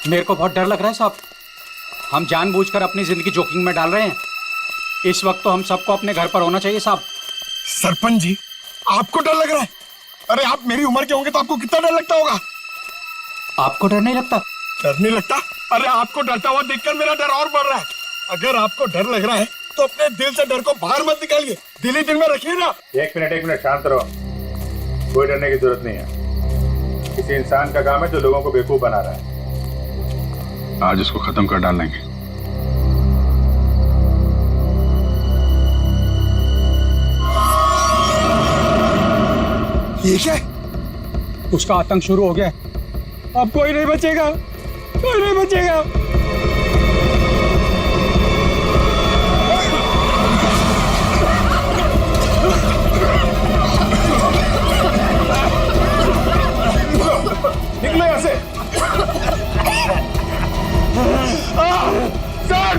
मेरे को बहुत डर लग रहा है साहब। हम जानबूझकर अपनी जिंदगी जोखिम में डाल रहे हैं। इस वक्त तो हम सबको अपने घर पर होना चाहिए साहब। सरपंच जी, आपको डर लग रहा है? अरे आप मेरी उम्र के होंगे तो आपको कितना डर लगता होगा? आपको डर नहीं लगता? डर नहीं लगता? अरे आपको डरता हुआ देखकर मेरा डर और बढ़ रहा है। अगर आपको डर लग रहा है तो अपने दिल से डर को बाहर मत निकालिए, दिल ही दिल में रखिए ना। एक मिनट शांत रहो। कोई डरने की जरूरत नहीं है। किसी इंसान का काम है जो लोगों को बेवकूफ बना रहा है। आज इसको खत्म कर डालेंगे। ये क्या? उसका आतंक शुरू हो गया। अब कोई नहीं बचेगा, कोई नहीं बचेगा। निकलो यहाँ से। सर!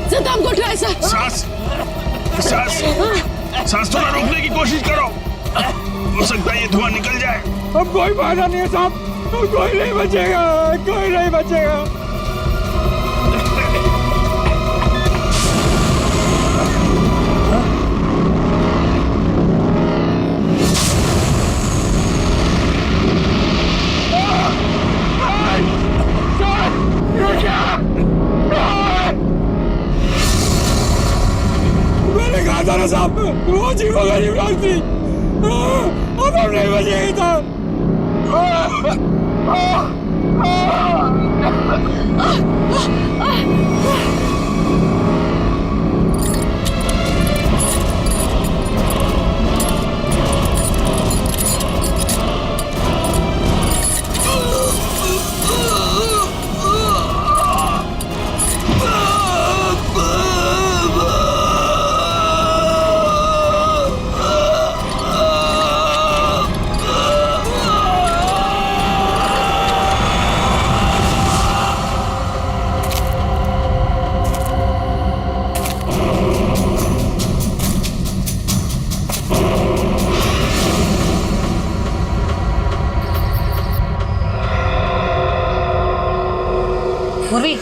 सर दम घुट रहा है सर। सांस थोड़ा रोकने की कोशिश करो, हो सकता है ये धुआं निकल जाए। अब कोई फायदा नहीं है साहब, अब कोई नहीं बचेगा, कोई नहीं बचेगा। मैंने कहा था ना साहब, वो जीवो गरीब डॉक्टरी, अब हम नहीं बचेंगे साहब। पूर्वी,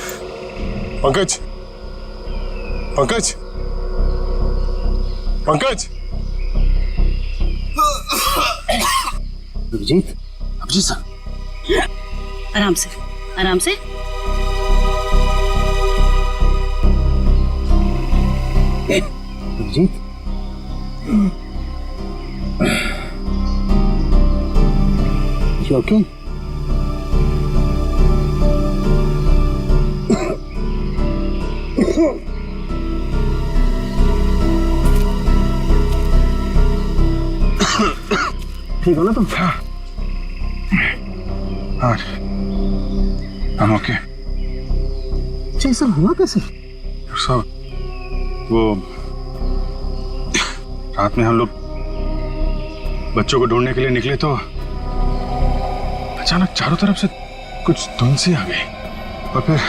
पंकज, पंकज, पंकज। अभिजीत, अभिजीत सर, आराम से, आराम से। Abhijit, you okay? ठीक हो ना तुम? हाँ, I'm okay। अच्छा, ये सब हुआ कैसे? सब वो रात में हम लोग बच्चों को ढूंढने के लिए निकले तो अचानक चारों तरफ से कुछ धुंध सी आ गई और फिर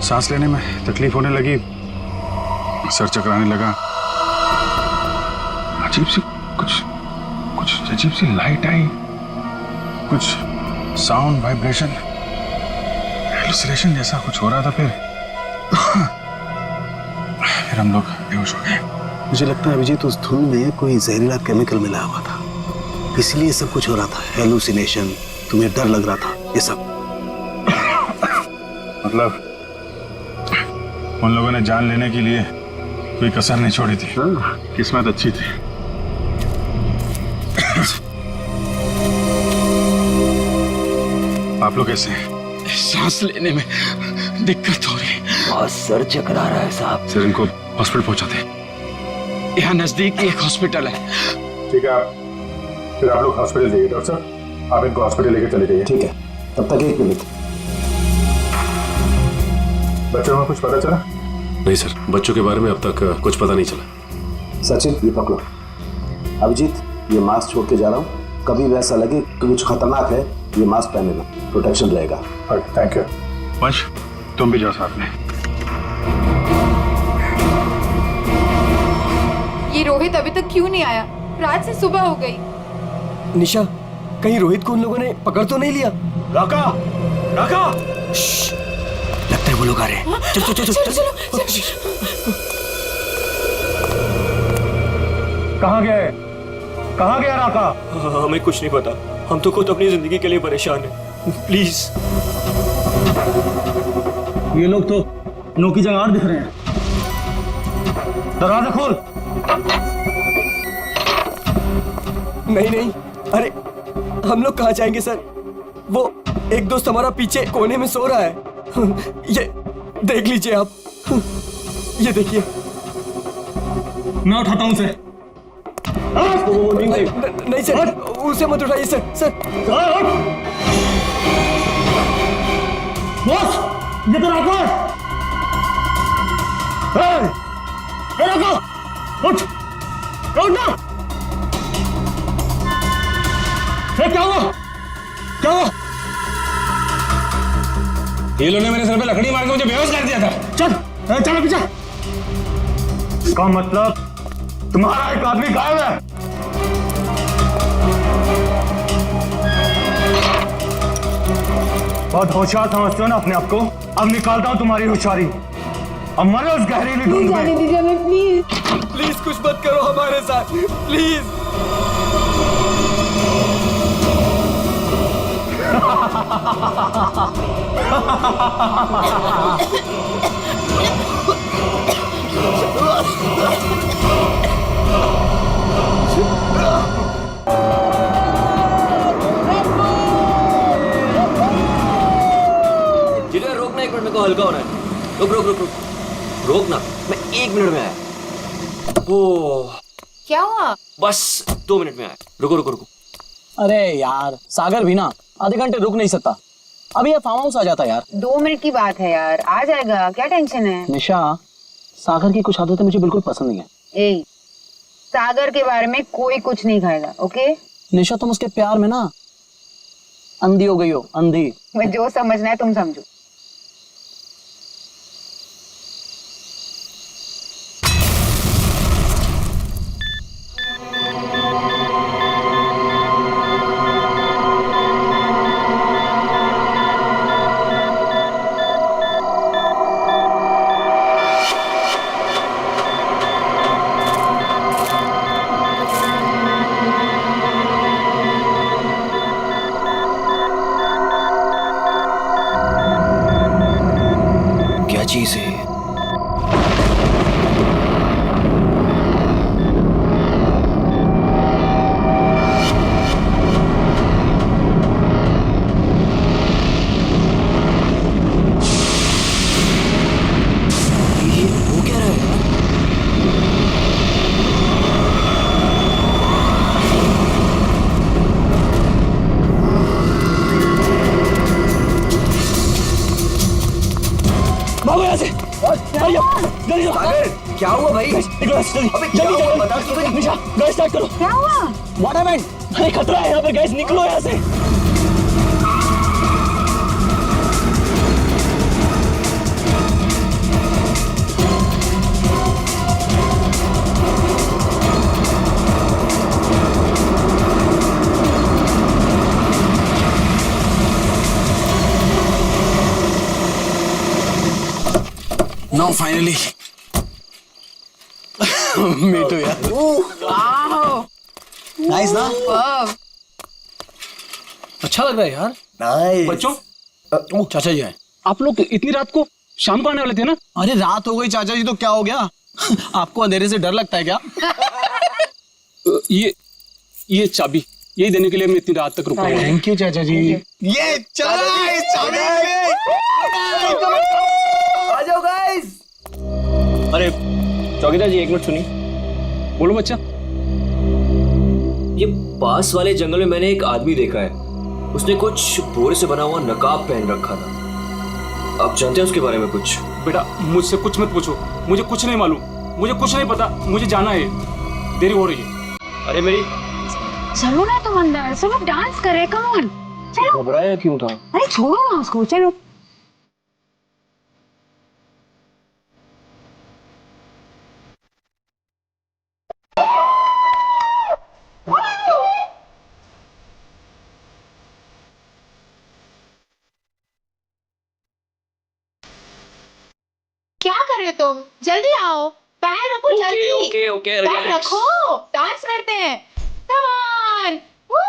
सांस लेने में तकलीफ होने लगी, सर चकराने लगा। अजीब सी कुछ अजीब सी लाइट आई, कुछ साउंड, वाइब्रेशन, हेलुसिनेशन जैसा कुछ हो रहा था। फिर हम लोग बेहोश हो गए। मुझे लगता है अभिजीत, उस धुंध में कोई जहरीला केमिकल मिला हुआ था, इसलिए सब कुछ हो रहा था। हेलुसिनेशन, तुम्हें डर लग रहा था, ये सब। मतलब उन लोगों ने जान लेने के लिए कोई कसर नहीं छोड़ी थी। हाँ। किस्मत अच्छी थी। आप लोग कैसे हैं? सांस लेने में दिक्कत हो रही है। बहुत सर चकरा रहा है साहब। सर, इनको हॉस्पिटल पहुंचाते। यहाँ नजदीक ही एक हॉस्पिटल है। ठीक है, फिर आप लोग हॉस्पिटल जाइए। डॉक्टर साहब, आप इनको हॉस्पिटल लेकर चले जाइए। ठीक है, तब तक 1 मिनट। बच्चों में कुछ पता चला? नहीं सर, बच्चों के बारे में अब तक कुछ पता नहीं चला। सचिन, ये पकड़ो। अभिजीत, ये मास्क छोड़ के जा रहा हूँ, कभी भी ऐसा लगे कि कुछ खतरनाक है, ये मास्क पहन लेना, प्रोटेक्शन रहेगा। Thank you. वंश, तुम भी जाओ साथ में। ये रोहित रोहित अभी तक क्यों नहीं आया? रात से सुबह हो गई। निशा, कहीं रोहित को उन लोगों ने पकड़ तो नहीं लिया? राका, राका, लगता है वो लोग आ रहे हैं। चल चल चल चल। कहाँ गया है? कहाँ गया राका? हमें कुछ नहीं पता, हम तो खुद अपनी जिंदगी के लिए परेशान हैं। प्लीज। ये लोग तो नो की जगह दिख रहे हैं। दरवाजा खोल। नहीं नहीं, अरे हम लोग कहाँ जाएंगे सर? वो एक दोस्त हमारा पीछे कोने में सो रहा है। ये देख लीजिए आप, ये देखिए। मैं उठाता हूँ उसे। नहीं सर, उसे मत उठाइए सर। सर बॉस, ये तो राका है। राका, उठ, उठ ना। क्या हुआ? क्या हुआ? ये लोगों ने मेरे सर पे लकड़ी मार के मुझे बेहोश कर दिया था। चल, चलो पीछे। इसका मतलब तुम्हारा एक आदमी गायब है। बहुत होशियार समझते हो ना अपने आप को? अब निकालता हूं तुम्हारी होशियारी। अब मरो उस गहरीली धुंध में। दीजिए हमें प्लीज। प्लीज कुछ मत करो हमारे साथ, प्लीज। जिधर रोकना, एक मिनट, मेरे को हल्का होना है। रुक रुक रुक रुक, रोकना, मैं 1 मिनट में आया। ओ, क्या हुआ? बस 2 मिनट में आया। रुको रुको रुको। अरे यार, सागर भी ना आधे घंटे रुक नहीं सकता। अभी ये फार्म हाउस आ जाता यार। 2 मिनट की बात है यार, आ जाएगा, क्या टेंशन है? निशा, सागर की कुछ आदतें मुझे बिल्कुल पसंद नहीं है। ए, सागर के बारे में कोई कुछ नहीं खाएगा, ओके? निशा, तुम उसके प्यार में ना अंधी हो गई हो, अंधी। मैं जो समझना है तुम समझो। क्या चीज है? ये वो क्या रहा है? भागो यहाँ से। जल्दी सागर, क्या हुआ भाई? जल्दी बता तो। निशा, गैस स्टार्ट करो। क्या हुआ? What happened? अरे खतरा है यहाँ पे, गैस, निकलो यहाँ से। Now finally. Me too यार। नाइस ना? अच्छा लग रहा है यार। नाइस। बच्चों, चाचा जी आए। आप लोग इतनी रात को शाम को आने वाले थे ना? अरे रात हो गई चाचा जी तो क्या हो गया? आपको अंधेरे से डर लगता है क्या? ये चाबी, यही देने के लिए मैं इतनी रात तक रुका हूँ। थैंक यू चाचा जी। ये चला इस चाबी आ जाओ गाइस। अरे चौकीदार जी, 1 मिनट सुनिए। बोलो बच्चा। ये पास वाले जंगल में मैंने एक आदमी देखा है। उसने कुछ बोरे से बना हुआ नकाब पहन रखा था। आप जानते हैं उसके बारे में कुछ? बेटा, मुझसे कुछ मत पूछो, मुझे कुछ नहीं मालूम, मुझे कुछ नहीं पता, मुझे जाना है, देरी हो रही है। अरे मेरी, चलो ना तुम अंदर, सब लोग डांस कर रहे, कम ऑन। चलो। घबराया क्यों था? अरे छोड़ो ना उसको, चलो। कर रहे हो तुम? जल्दी आओ, पैर रखो जल्दी। ओके ओके पैर रखो, डांस करते हैं। Come on! Woo!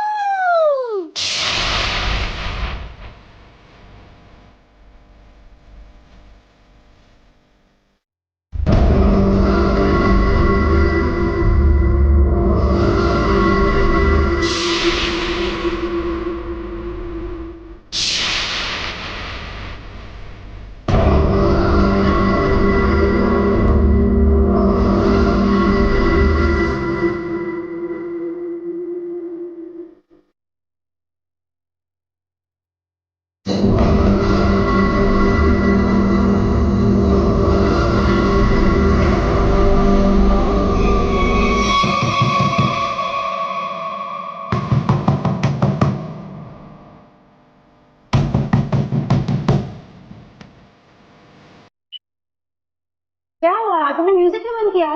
क्या हुआ? तुमने म्यूजिक क्यों बंद किया?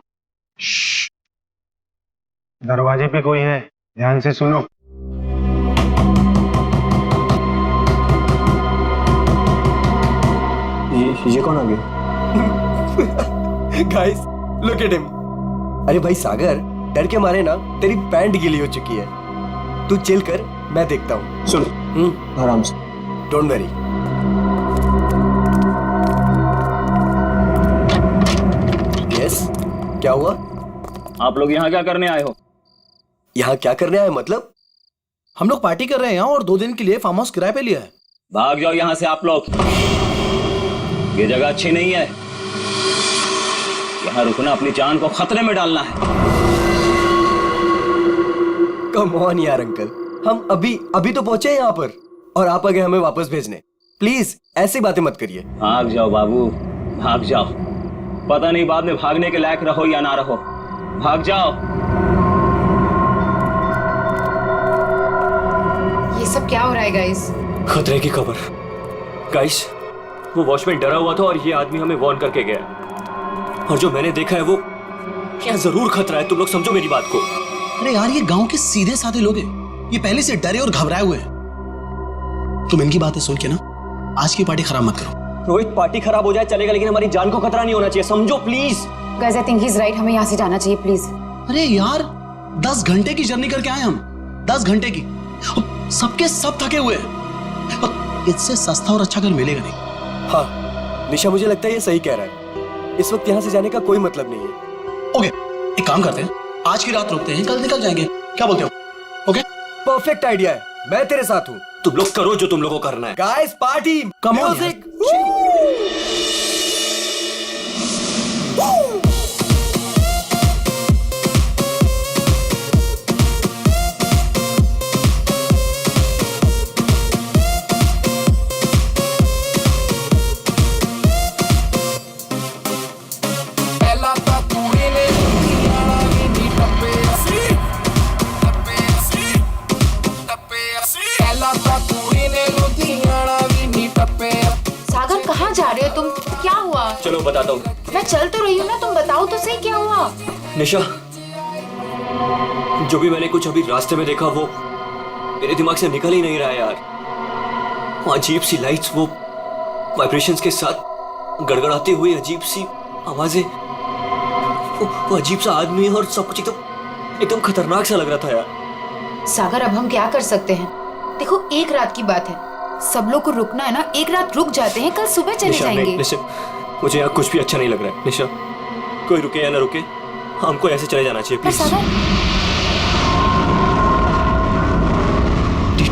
दरवाजे पे कोई है, ध्यान से सुनो। ये कौन आ गया? Guys, look at him. अरे भाई सागर, डर के मारे ना तेरी पैंट गीली हो चुकी है। तू चिल कर, मैं देखता हूँ। सुन, आराम से। Don't worry. यस, क्या हुआ? आप लोग यहाँ क्या करने आए हो? यहाँ क्या करने आए मतलब? हम लोग पार्टी कर रहे हैं यहाँ और 2 दिन के लिए फार्म हाउस किराए पे लिया है। भाग जाओ यहाँ से आप लोग, ये जगह अच्छी नहीं है। यहाँ रुकना अपनी जान को खतरे में डालना है। कम ऑन यार अंकल, हम अभी तो पहुंचे यहाँ पर और आप आ गए हमें वापस भेजने। प्लीज ऐसी बातें मत करिए। भाग जाओ बाबू, भाग जाओ। पता नहीं बाद में भागने के लायक रहो या ना रहो। भाग जाओ। ये सब क्या हो रहा है गाइस? खतरे की खबर। गाइस, वो वॉचमैन डरा हुआ था और ये आदमी हमें वार्न करके गया। और जो मैंने देखा है वो क्या जरूर खतरा है। तुम लोग समझो मेरी बात को। अरे यार, ये गांव के सीधे साधे लोग हैं। ये पहले से डरे और घबराए हुए हैं। तुम इनकी बातें सुन के ना आज की पार्टी खराब मत करो। रोहित, पार्टी खराब हो जाए चलेगा, लेकिन हमारी जान को खतरा नहीं होना चाहिए, समझो please. Guys, I think he is right, हमें यहाँ से जाना चाहिए प्लीज। अरे यार, 10 घंटे की जर्नी करके आए हम। 10 घंटे की। सबके सब थके हुए हैं। इससे सस्ता और अच्छा घर मिलेगा नहीं। हाँ निशा, मुझे लगता है ये सही कह रहा है। इस वक्त यहाँ से जाने का कोई मतलब नहीं है। ओके, एक काम करते हैं, आज की रात रुकते हैं, कल निकल जाएंगे। क्या बोलते हो? ओके, परफेक्ट आइडिया है, मैं तेरे साथ हूँ। तुम लोग करो जो तुम लोगों को करना है। Guys, party, music. सागर, कहाँ जा रहे हो तुम? क्या हुआ? चलो बताता हूँ। मैं चल तो रही हूँ ना, तुम बताओ तो सही क्या हुआ? निशा, जो भी मैंने कुछ अभी रास्ते में देखा वो मेरे दिमाग से निकल ही नहीं रहा है यार। वो अजीब सी लाइट्स, वो वाइब्रेशंस के साथ गड़गड़ाती हुई अजीब सी आवाजें, वो अजीब सा आदमी और सब कुछ एकदम खतरनाक सा लग रहा था यार। सागर, अब हम क्या कर सकते हैं? देखो, एक रात की बात है, सब लोग को रुकना है ना, एक रात रुक जाते हैं, कल सुबह चले जाएंगे। मुझे यहाँ कुछ भी अच्छा नहीं लग रहा है। निशा, कोई रुके या ना रुके, हमको ऐसे चले जाना चाहिए प्लीज।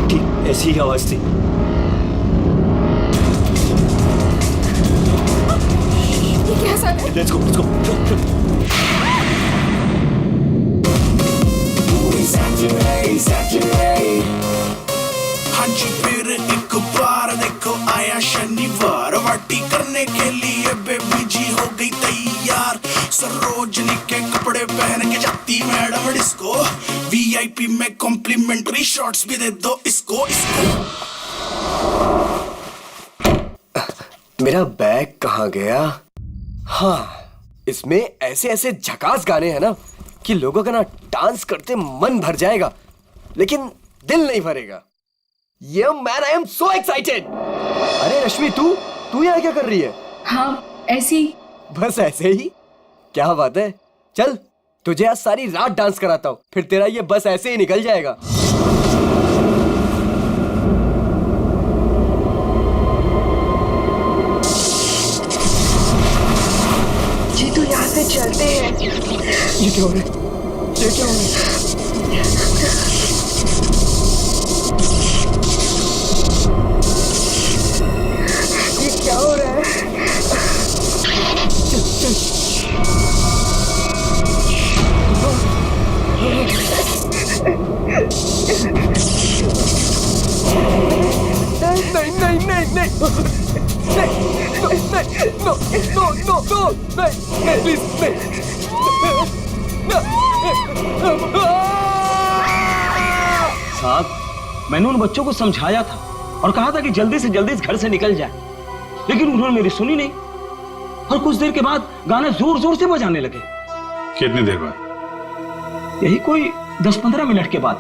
ठीक ऐसी ही आवाज थी। ये क्या सागर? Let's go. हाँ जी, फिर एक बार देखो आया शनिवार, पार्टी करने के लिए बेबी जी हो गई तैयार। सरोजनी के कपड़े पहन के जाती मैडम डिस्को, वीआईपी में कॉम्प्लीमेंट्री शॉट्स भी दे दो इसको। मेरा बैग कहाँ गया? हाँ, इसमें ऐसे ऐसे झकास गाने हैं ना कि लोगों का ना डांस करते मन भर जाएगा, लेकिन दिल नहीं भरेगा। ये man, I am so excited. अरे रश्मि, तू यहाँ क्या कर रही है? हाँ ऐसी। बस ऐसे ही? क्या बात है, चल तुझे आज सारी रात डांस कराता हूँ, फिर तेरा ये बस ऐसे ही निकल जाएगा। जी तो यहाँ से चलते हैं। ये क्या हो रहा है? ये क्या हो रहा है? ये क्या हो रहा है? नहीं नहीं नहीं नहीं नहीं नो नो नो नो नहीं नहीं प्लीज नहीं। साहब, मैंने उन बच्चों को समझाया था और कहा था कि जल्दी से जल्दी इस घर से निकल जाए, लेकिन उन्होंने मेरी सुनी नहीं और कुछ देर के बाद गाना जोर जोर से बजाने लगे। कितनी देर बाद? यही कोई 10-15 मिनट के बाद।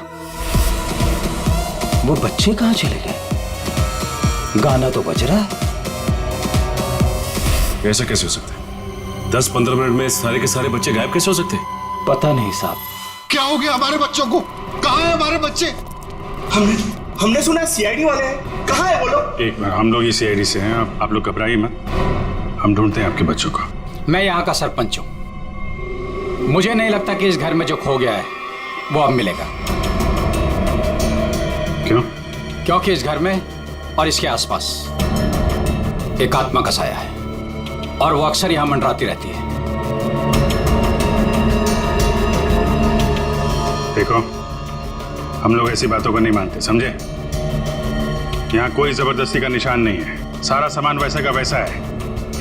वो बच्चे कहाँ चले गए? गाना तो बज रहा है। ऐसा कैसे हो सकता है? 10-15 मिनट में सारे के सारे बच्चे गायब कैसे हो सकते हैं? पता नहीं साहब। क्या हो गया हमारे बच्चों को? कहाँ है हमारे बच्चे? हमने सुना सीआईडी वाले हैं, कहाँ है वो लोग? एक मिनट, हम लोग ही सीआईडी से हैं, आप लोग घबराइए मत, हम ढूंढते हैं आपके बच्चों को। मैं यहाँ का सरपंच हूँ, मुझे नहीं लगता कि इस घर में जो खो गया है वो अब मिलेगा। क्यों? क्योंकि इस घर में और इसके आसपास एक आत्मा का साया है और वो अक्सर यहाँ मंडराती रहती है। देखो, हम लोग ऐसी बातों को नहीं मानते, समझे? यहाँ कोई जबरदस्ती का निशान नहीं है, सारा सामान वैसा का वैसा है।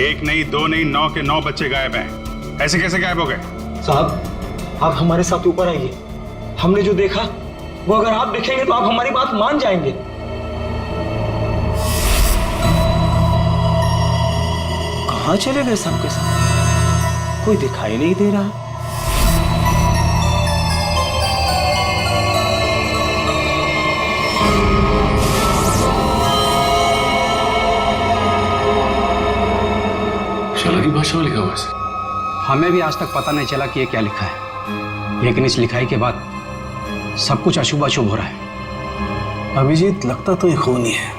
एक नहीं, दो नहीं, 9 के 9 बच्चे गायब हैं। ऐसे कैसे गायब हो गए? साहब, आप हमारे साथ ऊपर आइए। हमने जो देखा वो अगर आप देखेंगे तो आप हमारी बात मान जाएंगे। कहाँ चले गए सबके साथ? कोई दिखाई नहीं दे रहा। शाला की भाषा में लिखा हुआ है। हमें भी आज तक पता नहीं चला कि ये क्या लिखा है, लेकिन इस लिखाई के बाद सब कुछ अशुभ अशुभ हो रहा है। अभिजीत, लगता तो ये खून ही है।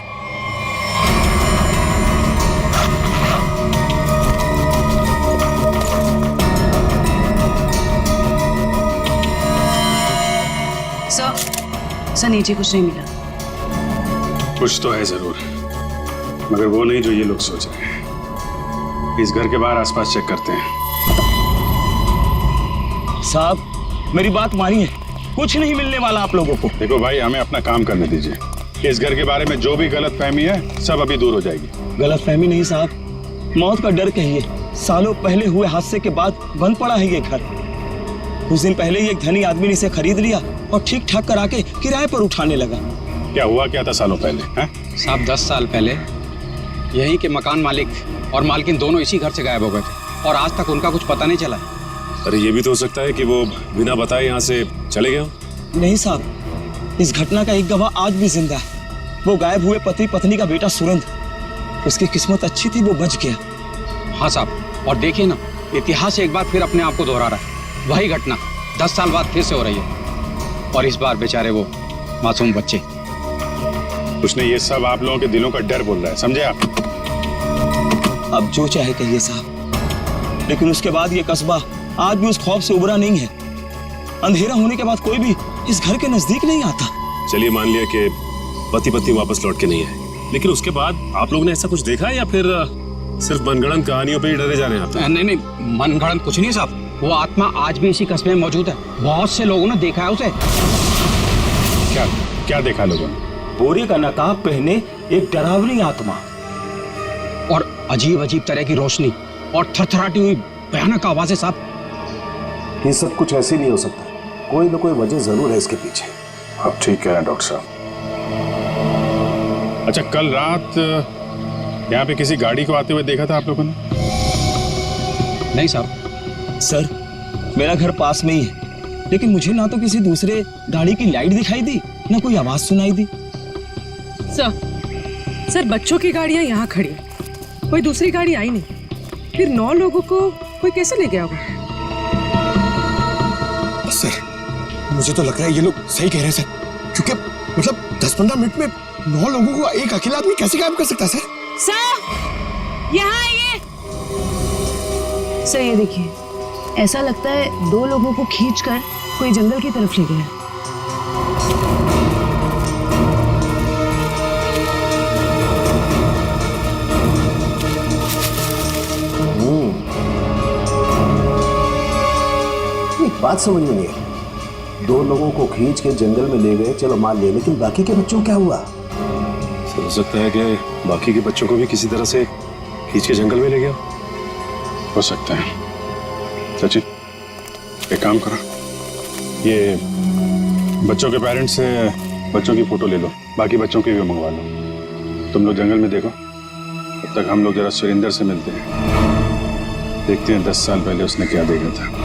सर नीचे कुछ नहीं मिला। कुछ तो है जरूर, मगर वो नहीं जो ये लोग सोच रहे हैं। इस घर के बाहर आसपास चेक करते हैं। साहब, मेरी बात मानिए, कुछ नहीं मिलने वाला आप लोगों को। देखो भाई, हमें अपना काम करने दीजिए। इस घर के बारे में जो भी गलत फहमी है सब अभी दूर हो जाएगी। गलत फहमी नहीं साहब, मौत का डर कहिए। सालों पहले हुए हादसे के बाद बंद पड़ा है ये घर। कुछ दिन पहले ही एक धनी आदमी ने इसे खरीद लिया और ठीक ठाक करा के किराए पर उठाने लगा। क्या हुआ क्या था सालों पहले? साहब, 10 साल पहले यहीं के मकान मालिक और मालकिन दोनों इसी घर से गायब हो गए थे और आज तक उनका कुछ पता नहीं चला। अरे ये भी तो हो सकता है कि वो बिना बताए यहाँ से चले गए हो। नहीं साहब, इस घटना का एक गवाह आज भी जिंदा है। वो गायब हुए पति पत्नी का बेटा सुरंद। उसकी किस्मत अच्छी थी, वो बच गया। हाँ साहब, और देखिए ना, इतिहास एक बार फिर अपने आप को दोहरा रहा है। वही घटना 10 साल बाद फिर से हो रही है और इस बार बेचारे वो मासूम बच्चे। उसने ये सब आप लोगों के दिलों का डर बोल रहा है, समझे आप? अब जो चाहे कहिए साहब, लेकिन उसके बाद ये कस्बा आज भी उस खौफ से उबरा नहीं है। अंधेरा होने के बाद कोई भी इस घर के नजदीक नहीं आता। चलिए मान लिया कि पति पत्नी वापस लौट के नहीं आए, लेकिन उसके बाद आप लोगों ने ऐसा कुछ देखा है या फिर सिर्फ मनगढ़ंत कहानियों पे ही डरे जा रहे हैं आप? नहीं नहीं, मनगढ़ंत कुछ नहीं साहब। वो आत्मा आज भी इसी कस्बे में मौजूद है। बहुत से लोगों ने देखा है उसे। क्या क्या देखा लोगों ने? बोरे का नकाब पहने एक डरावनी आत्मा और अजीब अजीब तरह की रोशनी और थरथराती हुई भयानक आवाजें। साहब, ये सब कुछ ऐसे नहीं हो सकता, कोई ना कोई वजह जरूर है इसके पीछे। आप ठीक कह रहे हैं डॉक्टर साहब। अच्छा, कल रात यहाँ पे किसी गाड़ी को आते हुए देखा था आप लोगों ने? नहीं साहब। सर, मेरा घर पास में ही है, लेकिन मुझे ना तो किसी दूसरे गाड़ी की लाइट दिखाई दी, ना कोई आवाज सुनाई दी। सर, बच्चों की गाड़ियां यहाँ खड़ी है, कोई दूसरी गाड़ी आई नहीं। फिर 9 लोगों को कोई कैसे ले गया होगा? सर मुझे तो लग रहा है ये लोग सही कह रहे हैं सर, क्योंकि मतलब 10-15 मिनट में 9 लोगों को एक अकेला आदमी कैसे गायब कर सकता है सर? सर यहाँ आइए। सर ये देखिए, ऐसा लगता है 2 लोगों को खींचकर कोई जंगल की तरफ ले गया। बात समझ में नहीं आई। 2 लोगों को खींच के जंगल में ले गए, चलो मान लिया, लेकिन बाकी के बच्चों को क्या हुआ? सर हो सकता है कि बाकी के बच्चों को भी किसी तरह से खींच के जंगल में ले गया हो सकता है। सचिन एक काम करो, ये बच्चों के पेरेंट्स से बच्चों की फोटो ले लो, बाकी बच्चों की भी मंगवा लो। तुम लोग जंगल में देखो, तब तक हम लोग जरा सुरेंद्र से मिलते हैं, देखते हैं 10 साल पहले उसने क्या देखा था।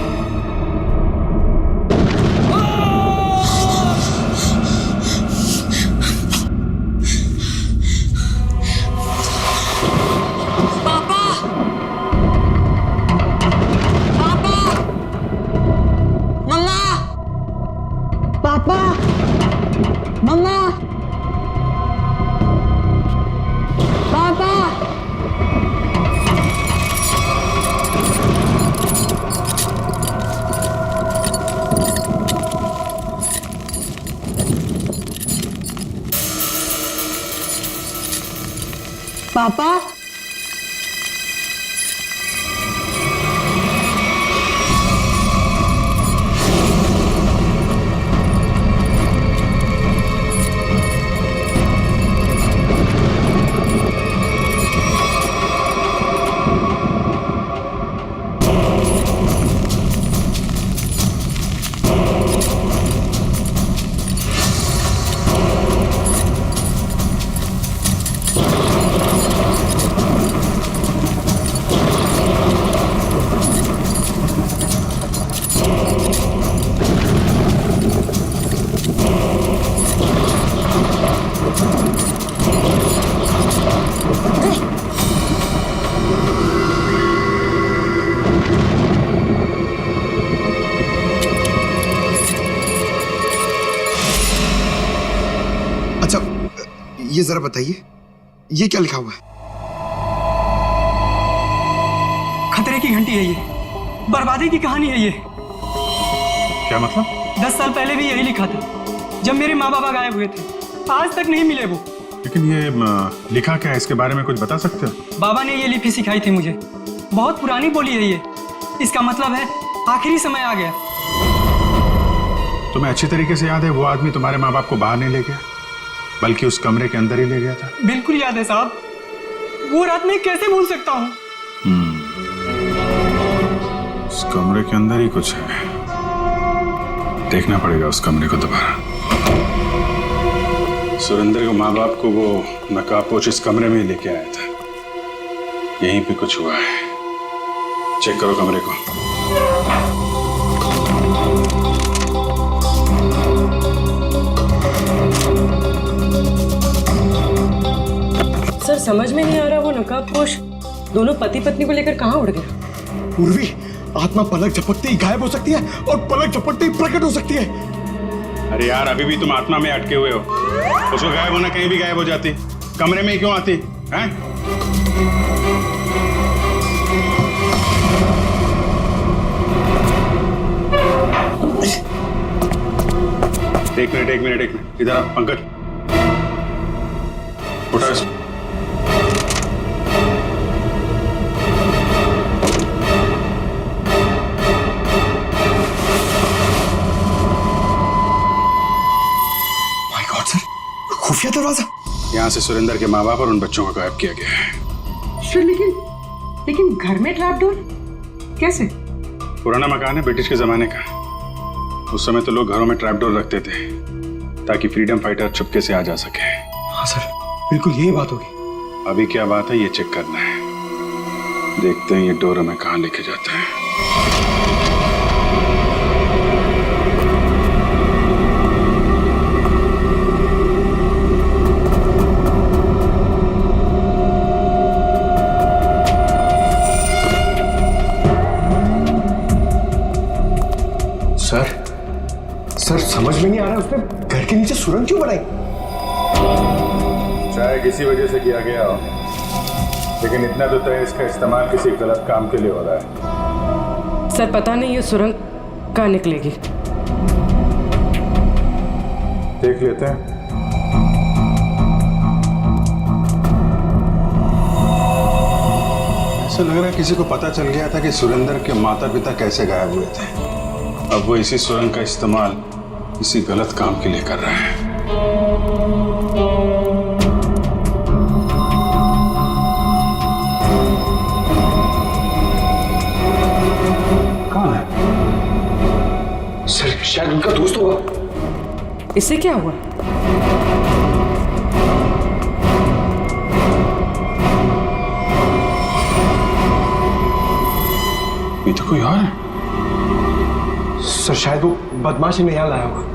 पापा ये जरा बताइए, ये क्या लिखा हुआ है? खतरे की घंटी है ये, बर्बादी की कहानी है ये। क्या मतलब? 10 साल पहले भी यही लिखा था, जब मेरे माँ बाबा गायब हुए थे, आज तक नहीं मिले वो। लेकिन ये लिखा क्या है, इसके बारे में कुछ बता सकते हो? बाबा ने ये लिपि सिखाई थी मुझे, बहुत पुरानी बोली है ये। इसका मतलब है आखिरी समय आ गया। तुम्हें अच्छी तरीके से याद है वो आदमी तुम्हारे माँ बाप को बाहर नहीं ले गया, बल्कि उस कमरे के अंदर ही ले गया था? बिल्कुल याद है साहब, वो रात मैं कैसे भूल सकता हूँ। उस कमरे के अंदर ही कुछ है, देखना पड़ेगा उस कमरे को दोबारा। सुरेंद्र के माँ बाप को वो नकाबपोश इस कमरे में ही लेके आया था, यहीं पे कुछ हुआ है। चेक करो कमरे को। सर समझ में नहीं आ रहा, वो नकाबपोश दोनों पति पत्नी को लेकर कहाँ उड़ गया? पूर्वी, आत्मा पलक झपकते ही गायब हो सकती है और पलक झपकते ही प्रकट हो सकती है। अरे यार, अभी भी तुम आत्मा में अटके हुए हो। उसको गायब होना कहीं भी गायब हो जाती, कमरे में ही क्यों आती हैं? एक मिनट इधर आ पंकज, उठा इसको। माय गॉड सर, खुफिया दरवाजा। यहाँ से सुरेंद्र के माँ बाप और उन बच्चों को गायब किया गया है। सर लेकिन घर में ट्रैप डोर कैसे? पुराना मकान है, ब्रिटिश के जमाने का। उस समय तो लोग घरों में ट्रैप डोर रखते थे ताकि फ्रीडम फाइटर चुपके से आ जा सके। हाँ सर, बिल्कुल यही बात होगी। अभी क्या बात है ये चेक करना है, देखते हैं ये डोर हमें कहाँ लेके जाता है। सर समझ में नहीं आ रहा उसने घर के नीचे सुरंग क्यों बनाई? शायद किसी वजह से किया गया हो, लेकिन इतना तो तय इसका इस्तेमाल किसी गलत काम के लिए हो रहा है। सर पता नहीं ये सुरंग कहाँ निकलेगी। देख लेते हैं। ऐसा लग रहा है किसी को पता चल गया था कि सुरेंद्र के माता पिता कैसे गायब हुए थे। अब वो इसी सुरंग का इस्तेमाल किसी गलत काम के लिए कर रहा है। कौन है? सर शायद उनका दोस्त होगा। इससे क्या हुआ? ये तो कोई और है। सर शायद वो बदमाश इन्हें यहाँ लाया होगा।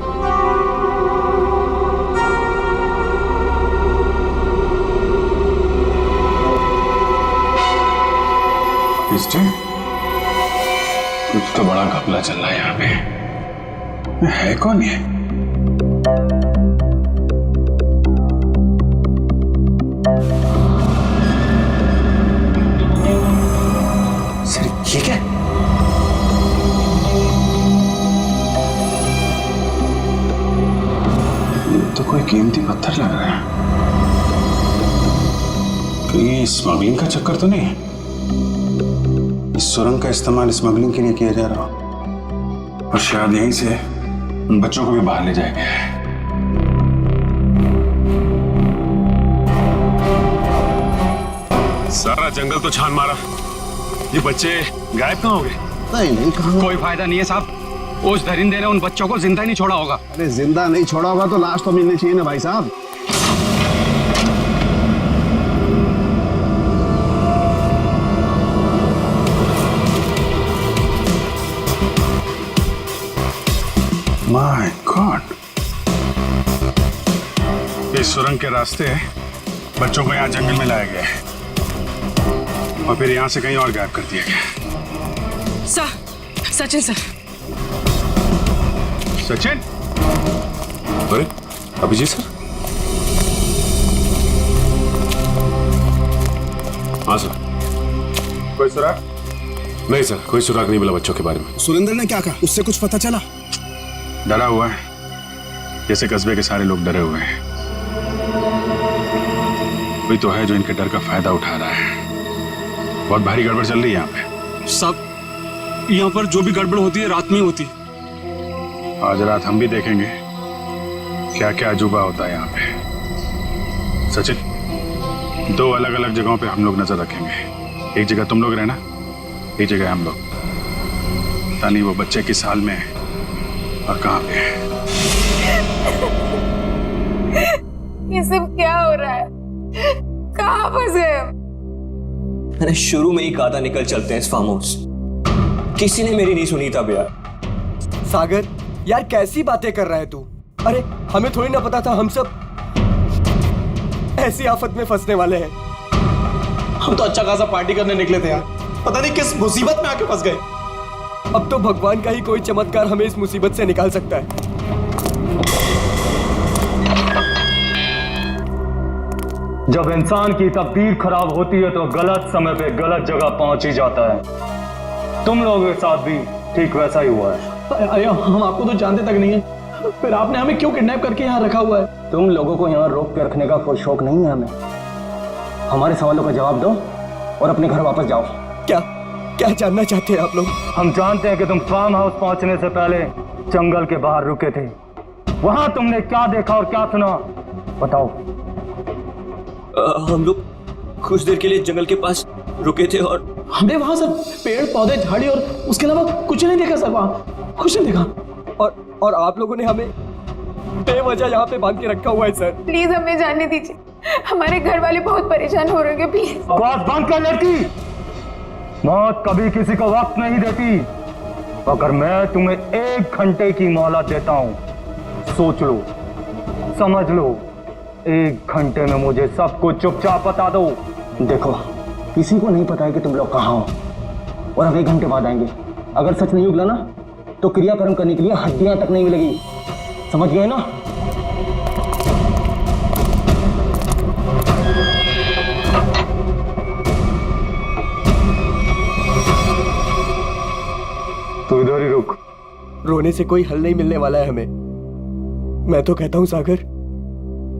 कुछ तो बड़ा घपला चल रहा है यहाँ पे। है कौन ये? सर ये क्या? तो कोई कीमती पत्थर लग रहा है। कहीं स्मगलिंग का चक्कर तो नहीं है? इस सुरंग का इस्तेमाल स्मगलिंग के लिए किया जा रहा हो और शायद यहीं से उन बच्चों को भी बाहर ले जाया गया है। सारा जंगल तो छान मारा, ये बच्चे गायब कहाँ हो गए? नहीं कहाँ? कोई फायदा नहीं है साहब, उस दरिंदे ने उन बच्चों को जिंदा ही नहीं छोड़ा होगा। अरे जिंदा नहीं छोड़ा होगा तो लाश तो मिलनी चाहिए ना भाई साहब। माय गॉड, इस सुरंग के रास्ते बच्चों को यहाँ जंगल में लाया गया है और फिर यहाँ से कहीं और गायब कर दिया गया। सचिन सर। सचिन? अरे अभिजीत सर। हाँ सर। कोई सुराग? नहीं सर, कोई सुराग नहीं मिला बच्चों के बारे में। सुरेंद्र ने क्या कहा? उससे कुछ पता चला? डरा हुआ है, जैसे कस्बे के सारे लोग डरे हुए हैं। कोई तो है जो इनके डर का फायदा उठा रहा है। बहुत भारी गड़बड़ चल रही है यहाँ पे। सब यहाँ पर जो भी गड़बड़ होती है रात में होती है। आज रात हम भी देखेंगे क्या क्या अजूबा होता है यहाँ पे। सचिन, 2 अलग अलग जगहों पे हम लोग नजर रखेंगे। एक जगह तुम लोग रहना, एक जगह हम लोग। पता नहीं वो बच्चे किस हाल में है और कहाँ पे है। ये सब क्या हो रहा है? कहाँ फंस गए हम? मैंने शुरू में ही कहा था निकल चलते हैं इस फार्म हाउस। किसी ने मेरी नहीं सुनी था भैया। सागर यार कैसी बातें कर रहा है तू? अरे हमें थोड़ी ना पता था हम सब ऐसी आफत में फंसने वाले हैं। हम तो अच्छा खासा पार्टी करने निकले थे यार, पता नहीं किस मुसीबत में आके फंस गए। अब तो भगवान का ही कोई चमत्कार हमें इस मुसीबत से निकाल सकता है। जब इंसान की तकदीर खराब होती है तो गलत समय पे गलत जगह पहुंच ही जाता है। तुम लोगों के साथ भी ठीक वैसा ही हुआ है। अरे हम आपको तो जानते तक नहीं है, फिर आपने हमें क्यों किडनैप करके यहाँ रखा हुआ है? तुम लोगों को यहाँ रोक के रखने का कोई शौक नहीं है हमें। हमारे सवालों का जवाब दो और अपने घर वापस जाओ। क्या क्या जानना चाहते हैं आप लोग? हम जानते हैं कि तुम फार्म हाउस पहुंचने से पहले जंगल के बाहर रुके थे। वहां तुमने क्या देखा और क्या सुना, बताओ। हम लोग कुछ देर के लिए जंगल के पास रुके थे और हमने वहां सर पेड़ पौधे झाड़ी और उसके अलावा कुछ नहीं देखा सर, वहां कुछ नहीं देखा। और आप लोगों ने हमें बेवजह यहाँ पे बांध के रखा हुआ है सर। प्लीज हमें जाने दीजिए, हमारे घर वाले बहुत परेशान हो रहे हैं। प्लीज आवाज बंद कर लड़की। मौत कभी किसी को वक्त नहीं देती। अगर मैं तुम्हें 1 घंटे की मोहलत देता हूं, सोच लो, समझ लो। 1 घंटे में मुझे सब कुछ चुपचाप बता दो। देखो, किसी को नहीं पता है कि तुम लोग कहाँ हो और अब 1 घंटे बाद आएंगे। अगर सच नहीं उगला ना तो क्रियाकर्म करने के लिए हड्डियां तक नहीं मिलेगी, समझ गए ना? तू इधर ही रुक। रोने से कोई हल नहीं मिलने वाला है हमें। मैं तो कहता हूं सागर,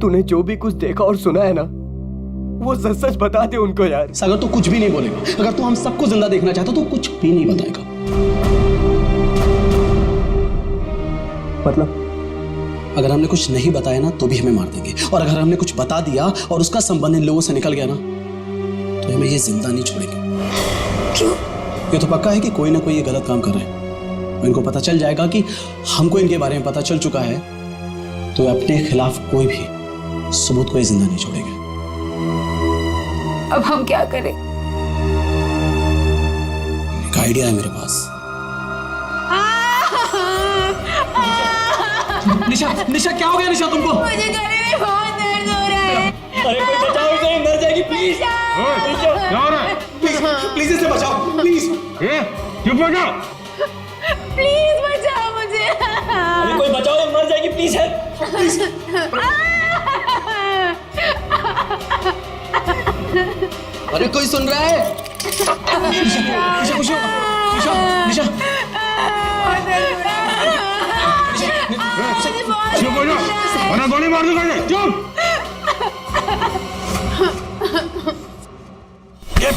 तूने जो भी कुछ देखा और सुना है ना, वो सच सच बता दे उनको यार। सागर तू कुछ भी नहीं बोलेगा। अगर तू हम सबको जिंदा देखना चाहता तो कुछ भी नहीं बताएगा। मतलब अगर हमने कुछ नहीं बताया ना तो भी हमें मार देंगे, और अगर हमने कुछ बता दिया और उसका संबंध इन लोगों से निकल गया ना तो हमें ये जिंदा नहीं छोड़ेंगे। क्यों? ये तो पक्का है कि कोई ना कोई ये गलत काम कर रहे हैं। इनको पता चल जाएगा कि हमको इनके बारे में पता चल चुका है, तो अपने खिलाफ कोई भी सबूत को ये जिंदा नहीं छोड़ेंगे। अब हम क्या करें? एक आइडिया है मेरे पास। निशा, निशा क्या हो गया निशा तुमको? मुझे गले में बहुत दर्द हो रहा है। अरे कोई बचाओ इसे, मर जाएगी प्लीज। क्या हो रहा है? प्लीज इसे बचाओ प्लीज। चुप हो जाओ। प्लीज बचाओ मुझे। अरे कोई बचाओ, मर जाएगी प्लीज है। अरे कोई सुन रहा है? निशा खुश हो? निशा चुप हो जाओ वरना गोली मार दूंगा। चुप। ये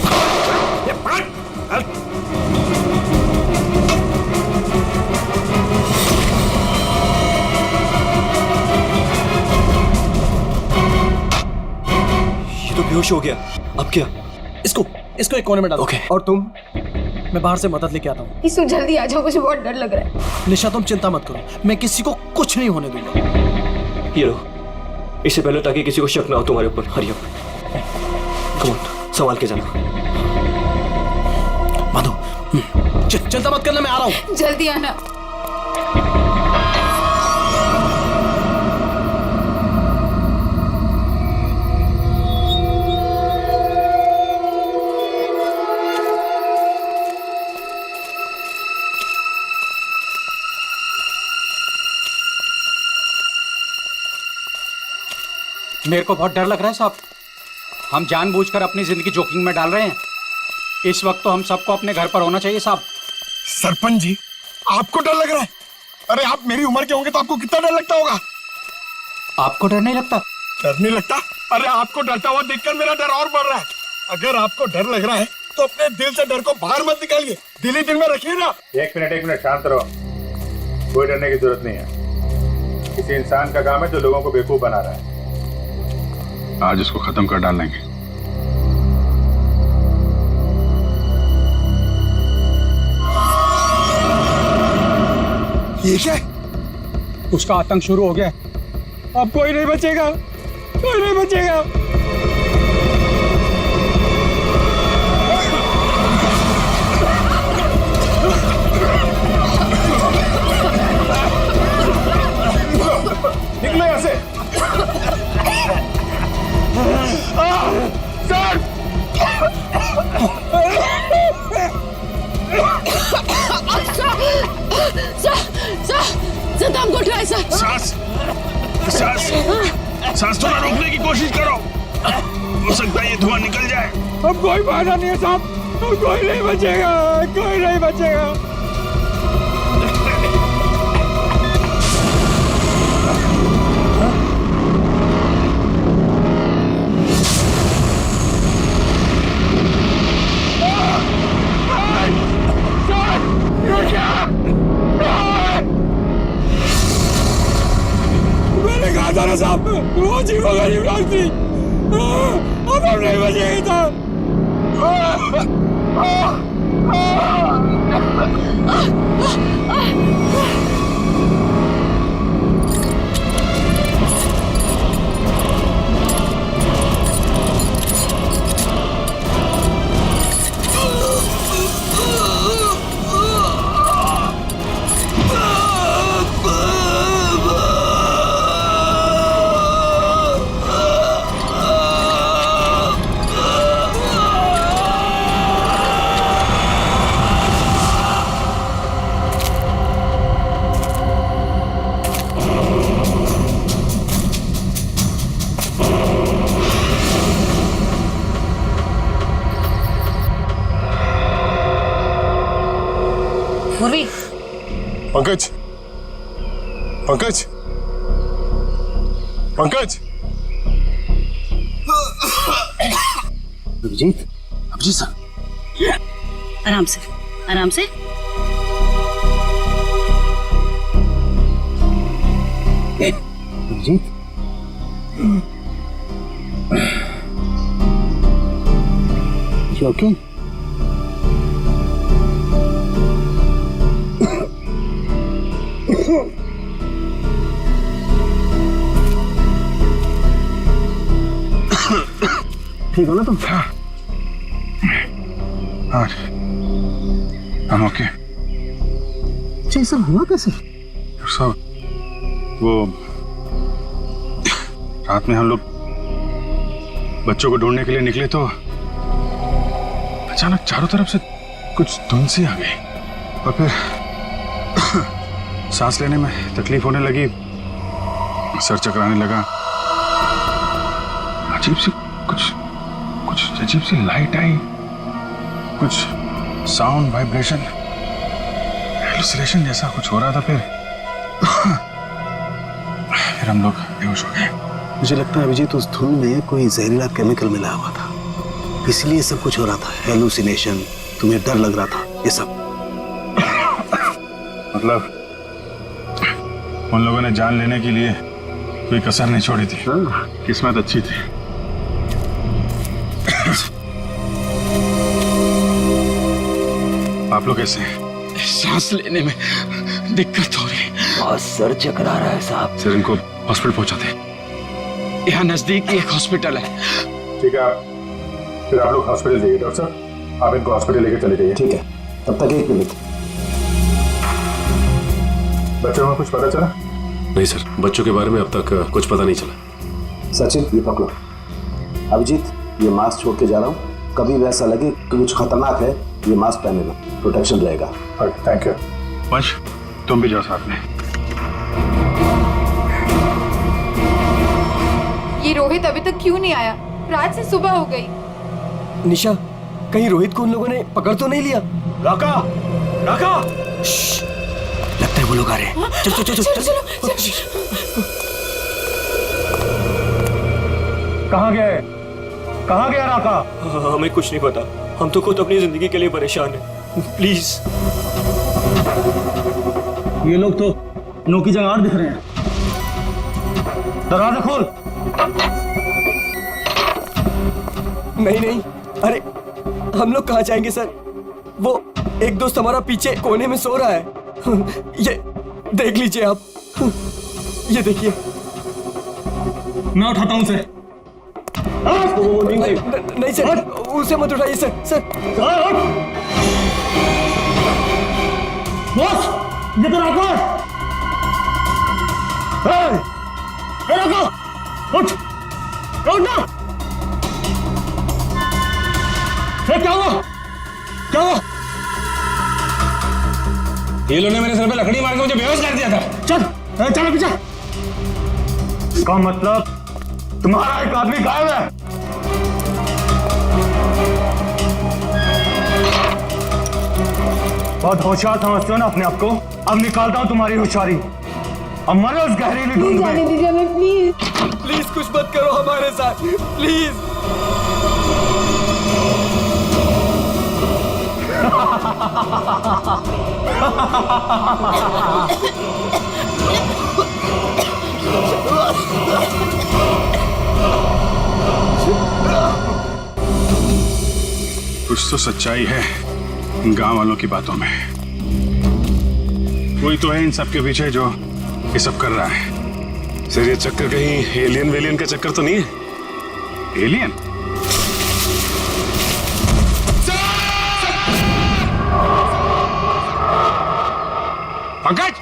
तो बेहोश हो गया। अब क्या? इसको एक कोने में डालो। ओके। और तुम? मैं बाहर से मदद लेके आता हूँ। इसु जल्दी आ जाओ, मुझे बहुत डर लग रहा है। निशा तुम चिंता मत करो, मैं किसी को कुछ नहीं होने दूंगा। ये लो, इससे पहले ताकि किसी को शक ना हो तुम्हारे ऊपर। हरी अप, कम ऑन, संभाल के जाना। माधो चिंता मत करना, मैं आ रहा हूँ। जल्दी आना। मेरे को बहुत डर लग रहा है साहब। हम जानबूझकर अपनी जिंदगी जोखिम में डाल रहे हैं। इस वक्त तो हम सबको अपने घर पर होना चाहिए साहब। सरपंच जी, आपको डर लग रहा है? अरे आप मेरी उम्र के होंगे तो आपको कितना डर लगता होगा? आपको डर नहीं लगता? डर नहीं लगता? अरे आपको डरता हुआ देखकर मेरा डर और बढ़ रहा है। अगर आपको डर लग रहा है तो अपने दिल से डर को बाहर मत निकालिए, दिल ही दिल में रखिए ना। एक मिनट शांत रहो। कोई डरने की जरूरत नहीं है। किसी इंसान का काम है जो लोगों को बेवकूफ बना रहा है। आज इसको खत्म कर डालेंगे। ये क्या? उसका आतंक शुरू हो गया। अब कोई नहीं बचेगा, कोई नहीं बचेगा। निकलो यहाँ से। सर दम घुट रहा है सर। सांस थोड़ा रोकने की कोशिश करो, हो सकता है ये धुआं निकल जाए। अब कोई फायदा नहीं है साहब, कोई नहीं बचेगा, कोई नहीं बचेगा। मैंने कहा था ना साहब, वो जीवो गरीब लोग थी। अब हम नहीं बचेंगे साहब। पूर्वी पंकज, पंकज, पंकज। अभिजीत, अभिजीत सर, आराम से, आराम से। Abhijit, You okay? ठीक हो ना तुम? हाँ, I'm okay। ये सब हुआ कैसे? सब वो रात में हम लोग बच्चों को ढूंढने के लिए निकले तो अचानक चारों तरफ से कुछ धुंध सी आ गई और फिर सांस लेने में तकलीफ होने लगी, सर चकराने लगा, अजीब सी कुछ कुछ अजीब सी लाइट आई, कुछ साउंड वाइब्रेशन हेलुसिनेशन जैसा कुछ हो रहा था। फिर हम लोग बेहोश हो गए। मुझे लगता है अभिजीत उस धुन में कोई जहरीला केमिकल मिला हुआ था, इसलिए सब कुछ हो रहा था। हेलुसिनेशन, तुम्हें डर लग रहा था, ये सब। मतलब उन लोगों ने जान लेने के लिए कोई कसर नहीं छोड़ी थी। किस्मत अच्छी थी। आप लोग कैसे हैं? सांस लेने में दिक्कत हो रही है। बहुत सर चकरा रहा है साहब। सर इनको हॉस्पिटल पहुंचाते। यहाँ नजदीक एक हॉस्पिटल है। ठीक है, फिर आप लोग हॉस्पिटल जाइए। डॉक्टर साहब, आप इनको हॉस्पिटल लेके चले जाइए। ठीक है, तब तक एक मिनट। बच्चों को कुछ पता चला? नहीं सर, बच्चों के बारे में अब तक कुछ पता नहीं चला। सचिन, ये पकड़ो। अभिजीत, ये मास्क छोड़ के जा रहा हूँ, कभी भी ऐसा लगे कि कुछ खतरनाक है, ये मास्क पहन लेना, प्रोटेक्शन रहेगा। Thank you. वंश, तुम भी जाओ साथ में। ये रोहित अभी तक क्यों नहीं आया? रात से सुबह हो गई। निशा, कहीं रोहित को उन लोगों ने पकड़ तो नहीं लिया? राका, राका। लगता है वो लोग आ रहे हैं। चल चल चल चल। कहाँ गए? कहाँ गया राका? हमें कुछ नहीं पता, हम तो खुद अपनी जिंदगी के लिए परेशान हैं। प्लीज। ये लोग तो नो की जगह और दिख रहे हैं। दरवाजा खोल। नहीं नहीं, अरे हम लोग कहाँ जाएंगे सर? वो एक दोस्त हमारा पीछे कोने में सो रहा है। ये देख लीजिए आप, ये देखिए। मैं उठाता हूँ उसे। नहीं सर, उसे मत उठाइए सर। सर बॉस, ये तो राका है। राका, उठ ना। क्या हुआ? क्या हुआ? ये लोगों ने मेरे सर पे लकड़ी मार के मुझे बेहोश कर दिया था। चल चलो पीछे। इसका मतलब तुम्हारा एक आदमी गायब है। बहुत होशियार समझते हो ना अपने आप को। अब निकालता हूं तुम्हारी होशियारी। अब मरो उस गहरीली धुंध में। प्लीज कुछ मत करो हमारे साथ, प्लीज। कुछ तो सच्चाई है इन गांव वालों की बातों में। कोई तो है इन सब के पीछे जो ये सब कर रहा है। सर, ये चक्कर कहीं एलियन वेलियन का चक्कर तो नहीं है? एलियन? पंकज!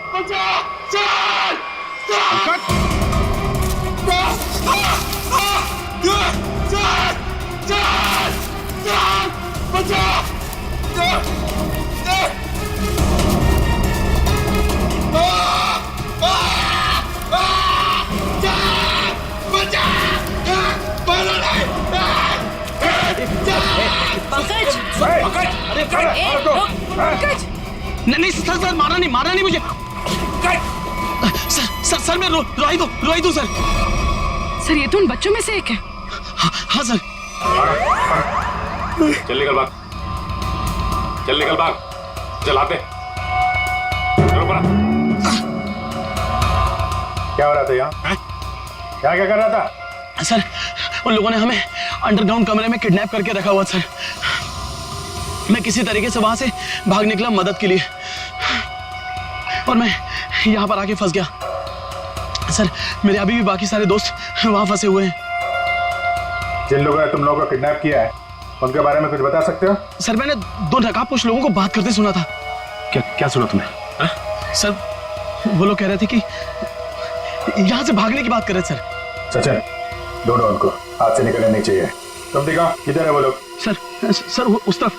नहीं सर मारा नहीं मुझे। सर मैं रोहित हूँ सर। सर ये तो उन बच्चों में से एक है। हाँ सर। चल निकल भाग, चलाते चलो पड़ा। क्या हो रहा था यहाँ? क्या कर रहा था? सर उन लोगों ने हमें अंडरग्राउंड कमरे में किडनैप करके रखा हुआ सर। मैं किसी तरीके से वहां से भाग निकला मदद के लिए, और मैं यहाँ पर आके फंस गया सर। मेरे अभी भी बाकी सारे दोस्त वहां फंसे हुए हैं। जिन लोगों ने तुम लोगों को किडनैप किया है उनके बारे में कुछ बता सकते हो? सर मैंने 2 नकाबपोश लोगों को बात करते सुना था। क्या सुना तुमने? सर वो लोग कह रहे थे कि यहाँ से भागने की बात कर रहे थे सर। सचिन, ढूंढो उनको, हाथ से निकलने नहीं चाहिए। तुम दिखाओ किधर है वो लोग? सर उस तरफ।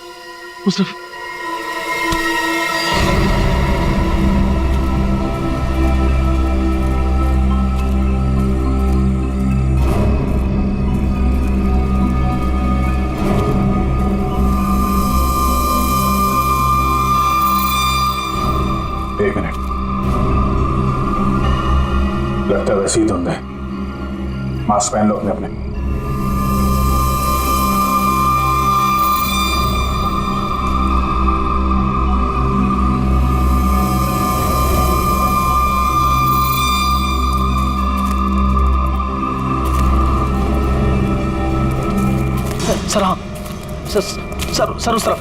एक मिनट, लगता है वैसे ही धुंध है। मास्क पहन लो अपने। सर हाँ सर उस तरफ।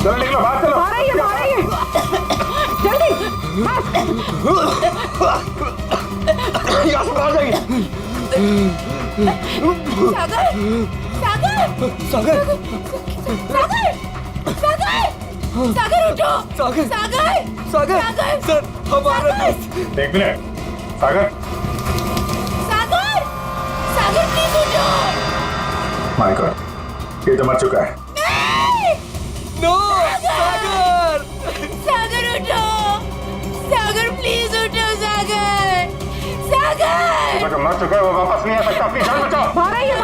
चलो निकलो, बाहर चलो। आ रही है जल्दी यहाँ से बाहर जाइए। सागर उठो। सागर सर हमारा। एक मिनट, सागर प्लीज उठो। माय गॉड, ये तो मर चुका है। नो सागर उठो। सागर प्लीज उठो। सागर मर चुका है, वो वापस नहीं आ सकता। अपनी जान बचाओ। आ रही है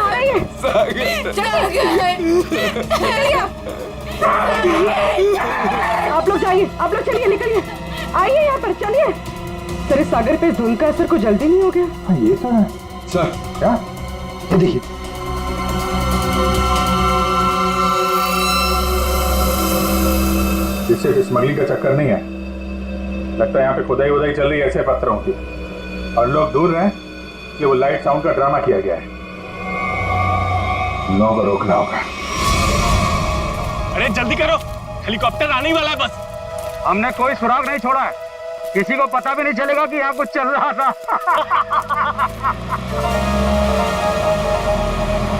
आप लोग चलिए, निकलिए, आइए यहाँ पर, चलिए। सर इस सागर पे इस धुंध का असर को जल्दी नहीं हो गया? हाँ ये सर सर क्या ये देखिए। इससे स्मगलिंग का चक्कर नहीं है, लगता है यहाँ पे खुदाई वुदाई चल रही है ऐसे पत्थरों की, और लोग दूर रहे कि वो लाइट साउंड का ड्रामा किया गया है। लोगों को रोकना होगा। अरे जल्दी करो, हेलीकॉप्टर आने वाला है बस। हमने कोई सुराग नहीं छोड़ा है, किसी को पता भी नहीं चलेगा कि यहाँ कुछ चल रहा था।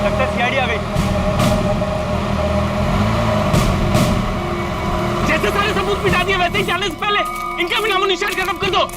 लगता है सीआईडी आ गई। जैसे सारे सबूत मिटा दिए वैसे ही जाने से पहले इनका भी नामो निशान खत्म कर दो।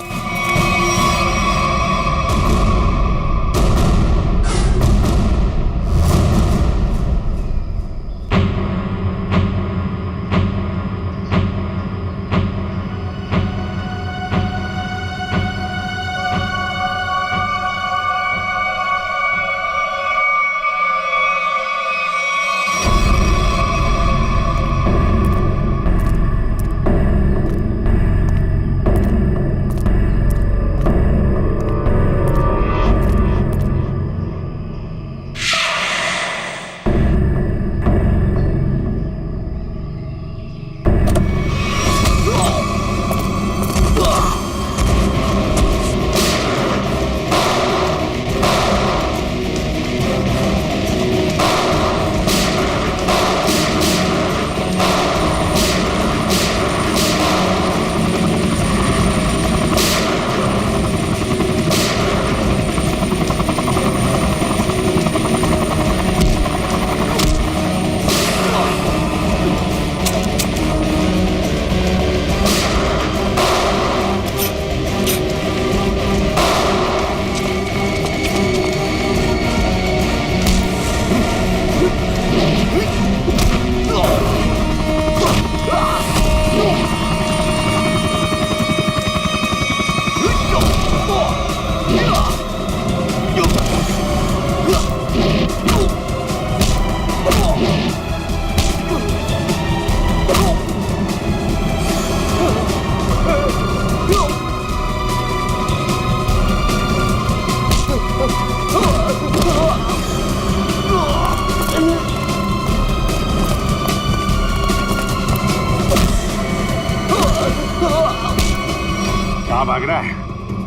कहाँ भाग रहा है?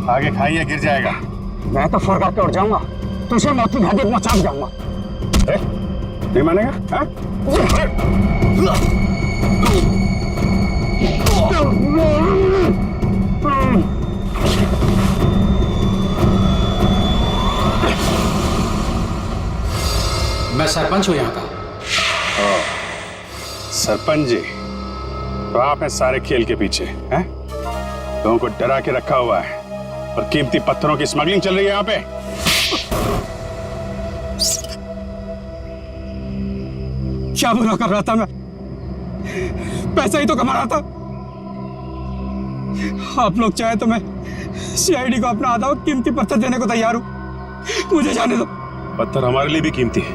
आगे खाइए, गिर जाएगा। मैं तो फरका के उड़ जाऊंगा, तुझे मौत की घाटी पहुंचा जाऊंगा। नहीं मानेगा? मैं सरपंच हूँ यहाँ का। सरपंच जी, तो आप हैं सारे खेल के पीछे हैं? लोगों को डरा के रखा हुआ है और कीमती पत्थरों की स्मगलिंग चल रही है यहाँ पे। क्या बुरा कर रहा था मैं? पैसा ही तो कमा रहा था। आप लोग चाहे तो मैं सीआईडी को अपना आधा कीमती पत्थर देने को तैयार हूं, मुझे जाने दो। पत्थर हमारे लिए भी कीमती है,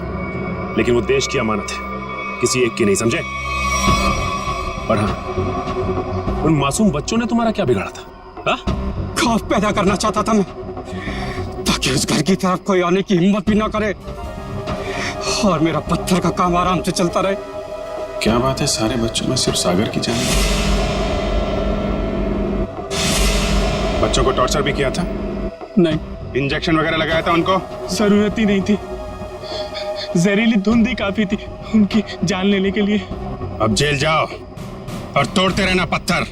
लेकिन वो देश की अमानत है, किसी एक की नहीं, समझे? और हाँ, उन मासूम बच्चों ने तुम्हारा क्या बिगाड़ा था? खौफ पैदा करना चाहता था मैं, ताकि उस घर की तरफ कोई आने की हिम्मत भी ना करे और मेरा पत्थर का काम आराम से चलता रहे। क्या बात है, सारे बच्चों में सिर्फ सागर की जान? बच्चों को टॉर्चर भी किया था? नहीं। इंजेक्शन वगैरह लगाया था उनको? जरूरत ही नहीं थी, जहरीली धुंध ही काफी थी उनकी जान लेने के लिए। अब जेल जाओ और तोड़ते रहना पत्थर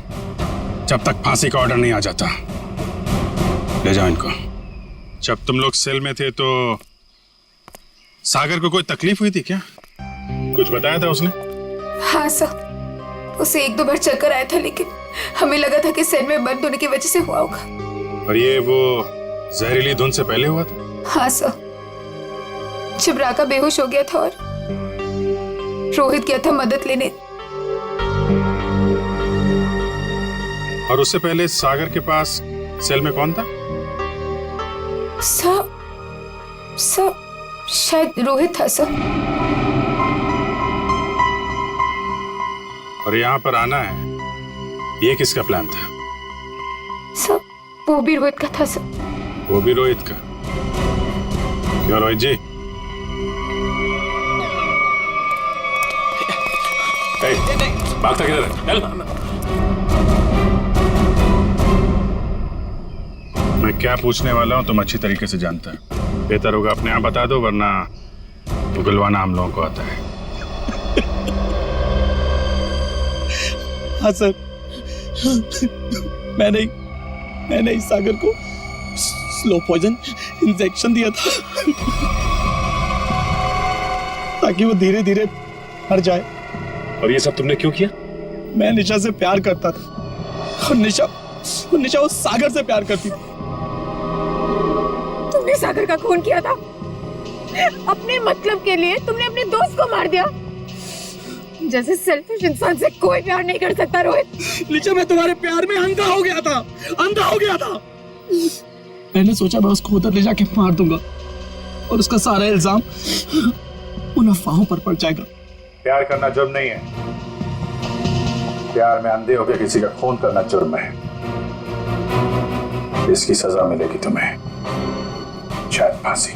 जब तक फांसी का ऑर्डर नहीं आ जाता। ले जाओ इनको। जब तुम लोग सेल में थे तो सागर को कोई तकलीफ हुई थी क्या? कुछ बताया था उसने? हाँ सर, उसे 1-2 बार चक्कर आया था, लेकिन हमें लगा था कि सेल में बंद होने की वजह से हुआ होगा। और ये वो जहरीली धुंध से पहले हुआ था? हाँ सर, जब राका बेहोश हो गया था और रोहित गया था मदद लेने। और उससे पहले सागर के पास सेल में कौन था? सर शायद रोहित था सर। और यहाँ पर आना है, ये किसका प्लान था? सर वो भी रोहित का था सर। वो भी रोहित का? क्यों रोहित जी? भागता किधर है? चल। मैं क्या पूछने वाला हूँ तुम अच्छी तरीके से जानता है। बेहतर होगा अपने आप बता दो, वरना उगलवाना हम लोगों को आता है। हाँ सर, मैंने इस सागर को स्लो पॉइजन इंजेक्शन दिया था ताकि वो धीरे धीरे मर जाए। और ये सब तुमने क्यों किया? मैं निशा से प्यार करता था और निशा उस सागर से प्यार करती थी। तुमने सागर का खून किया था अपने मतलब के लिए। तुमने अपने दोस्त को मार दिया। जैसे सेल्फिश इंसान से कोई प्यार नहीं कर सकता रोहित। निशा, मैं तुम्हारे प्यार में अंधा हो गया था। मैंने सोचा मैं उसको उधर ले जाके मार दूंगा और उसका सारा इल्जाम उन अफवाहों पर पड़ जाएगा। प्यार करना जुर्म नहीं है, प्यार में अंधे होकर किसी का खून करना जुर्म है। इसकी सजा मिलेगी तुम्हें, शायद फांसी।